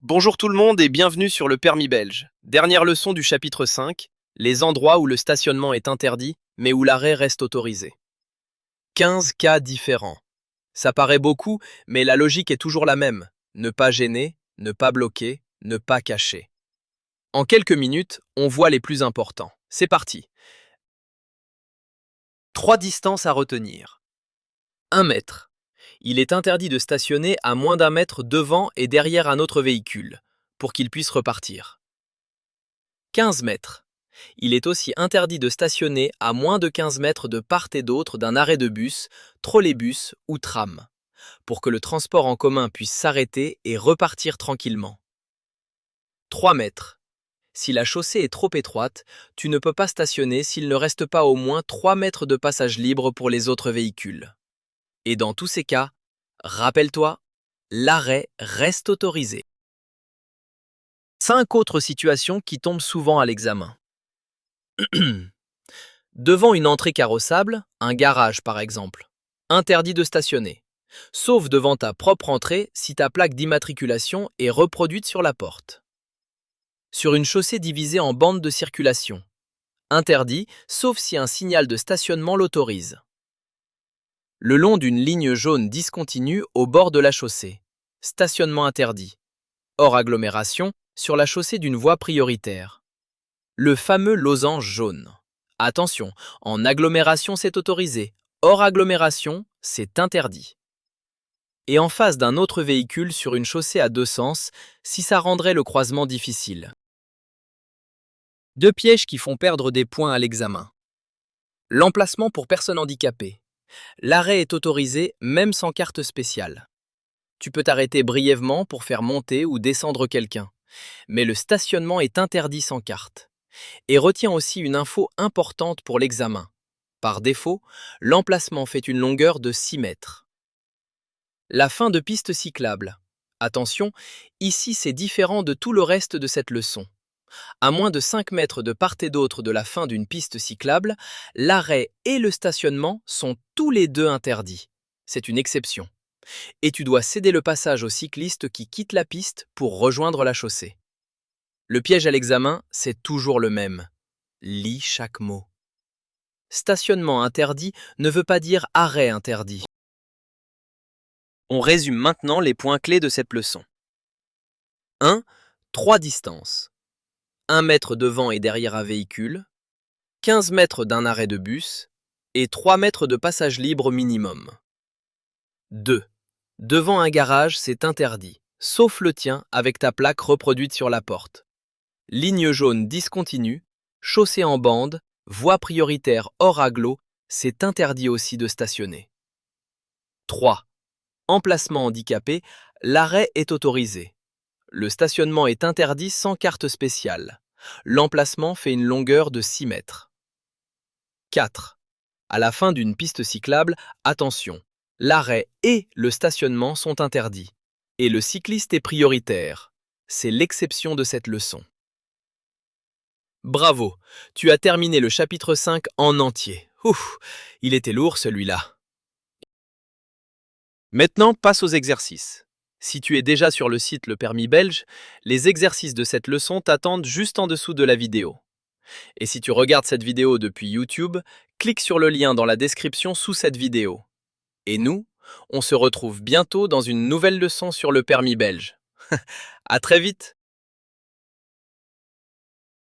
Bonjour tout le monde et bienvenue sur le permis belge. Dernière leçon du chapitre 5, les endroits où le stationnement est interdit, mais où l'arrêt reste autorisé. 15 cas différents. Ça paraît beaucoup, mais la logique est toujours la même. Ne pas gêner, ne pas bloquer, ne pas cacher. En quelques minutes, on voit les plus importants. C'est parti. 3 distances à retenir. 1 mètre. Il est interdit de stationner à moins d'1 mètre devant et derrière un autre véhicule, pour qu'il puisse repartir. 15 mètres. Il est aussi interdit de stationner à moins de 15 mètres de part et d'autre d'un arrêt de bus, trolleybus ou tram, pour que le transport en commun puisse s'arrêter et repartir tranquillement. 3 mètres. Si la chaussée est trop étroite, tu ne peux pas stationner s'il ne reste pas au moins 3 mètres de passage libre pour les autres véhicules. Et dans tous ces cas, rappelle-toi, l'arrêt reste autorisé. 5 autres situations qui tombent souvent à l'examen. Devant une entrée carrossable, un garage par exemple, interdit de stationner, sauf devant ta propre entrée si ta plaque d'immatriculation est reproduite sur la porte. Sur une chaussée divisée en bandes de circulation, interdit sauf si un signal de stationnement l'autorise. Le long d'une ligne jaune discontinue au bord de la chaussée, stationnement interdit. Hors agglomération, sur la chaussée d'une voie prioritaire. Le fameux losange jaune. Attention, en agglomération c'est autorisé, hors agglomération c'est interdit. Et en face d'un autre véhicule sur une chaussée à deux sens, si ça rendrait le croisement difficile. 2 pièges qui font perdre des points à l'examen. L'emplacement pour personnes handicapées. L'arrêt est autorisé même sans carte spéciale. Tu peux t'arrêter brièvement pour faire monter ou descendre quelqu'un, mais le stationnement est interdit sans carte. Et retiens aussi une info importante pour l'examen. Par défaut, l'emplacement fait une longueur de 6 mètres. La fin de piste cyclable. Attention, ici c'est différent de tout le reste de cette leçon. À moins de 5 mètres de part et d'autre de la fin d'une piste cyclable, l'arrêt et le stationnement sont tous les deux interdits. C'est une exception. Et tu dois céder le passage aux cyclistes qui quittent la piste pour rejoindre la chaussée. Le piège à l'examen, c'est toujours le même. Lis chaque mot. Stationnement interdit ne veut pas dire arrêt interdit. On résume maintenant les points clés de cette leçon. 1. 3 distances. 1 mètre devant et derrière un véhicule, 15 mètres d'un arrêt de bus et 3 mètres de passage libre minimum. 2. Devant un garage, c'est interdit, sauf le tien avec ta plaque reproduite sur la porte. Ligne jaune discontinue, chaussée en bande, voie prioritaire hors agglo, c'est interdit aussi de stationner. 3. Emplacement handicapé, l'arrêt est autorisé. Le stationnement est interdit sans carte spéciale. L'emplacement fait une longueur de 6 mètres. 4. À la fin d'une piste cyclable, attention, l'arrêt et le stationnement sont interdits. Et le cycliste est prioritaire. C'est l'exception de cette leçon. Bravo, tu as terminé le chapitre 5 en entier. Ouf, il était lourd celui-là. Maintenant, passe aux exercices. Si tu es déjà sur le site Le Permis Belge, les exercices de cette leçon t'attendent juste en dessous de la vidéo. Et si tu regardes cette vidéo depuis YouTube, clique sur le lien dans la description sous cette vidéo. Et nous, on se retrouve bientôt dans une nouvelle leçon sur le permis belge. À très vite!